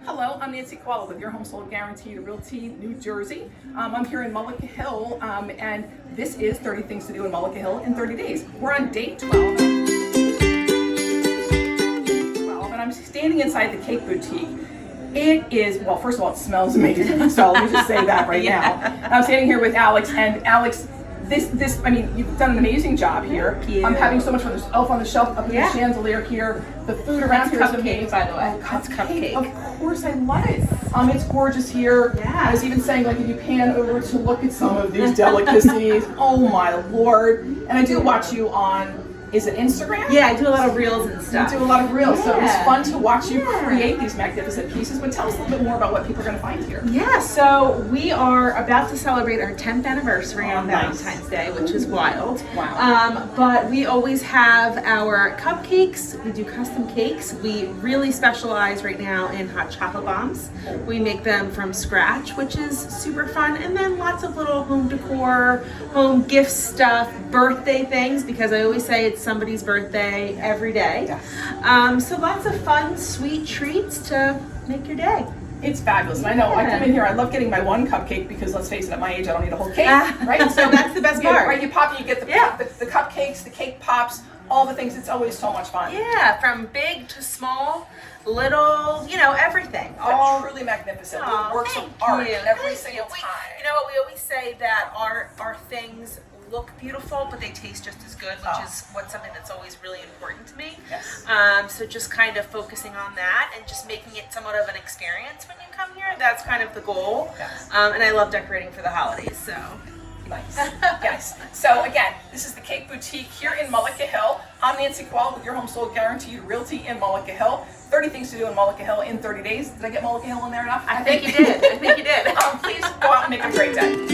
Hello, I'm Nancy Kowalik with Your Home Sold Guaranteed Realty, New Jersey. I'm here in Mullica Hill, and this is 30 Things to Do in Mullica Hill in 30 days. We're on day 12, and I'm standing inside the cake boutique. It is, well, first of all, it smells amazing, so let me just say that right now. I'm standing here with Alex, and Alex, I mean, you've done an amazing job here. Thank you. I'm having so much fun. There's elf on the shelf up in the chandelier here. The food around here is amazing. By the way. Oh, That's cupcake. Of course, I love it. It's gorgeous here. Yeah. I was even saying, like, if you pan over to look at some of these delicacies, oh my Lord. And I do watch you on, is it Instagram? Yeah, I do a lot of reels and stuff. You do a lot of reels, so it was Yeah. fun to watch you create these magnificent pieces. But tell us a little bit more about what people are going to find here. Yeah, so we are about to celebrate our 10th anniversary on nice. Valentine's Day, which is wild. Wow. But we always have our cupcakes. We do custom cakes. We really specialize right now in hot chocolate bombs. We make them from scratch, which is super fun. And then lots of little home decor, home gift stuff, birthday things, because I always say it's somebody's birthday every day. Yes. So lots of fun, sweet treats to make your day. It's fabulous. And I know I come in here, I love getting my one cupcake because let's face it, at my age, I don't need a whole cake, right? So that's the best Yeah, part. right, you pop it, you get the cupcakes, the cake pops, all the things. It's always so much fun. Yeah, from big to small, little, everything. All truly magnificent. Little works of art every single time. You know what, we always say that our things look beautiful, but they taste just as good, which is something that's always really important to me. Yes. So just kind of focusing on that and just making it somewhat of an experience when you come here. That's kind of the goal. Yes. And I love decorating for the holidays, so. Nice. Yes. So again, this is the Cake Boutique here in Mullica Hill. I'm Nancy Kowalik with Your Home Sold Guaranteed Realty in Mullica Hill. 30 things to do in Mullica Hill in 30 days. Did I get Mullica Hill in there enough? I think you did. Please go out and make a great day.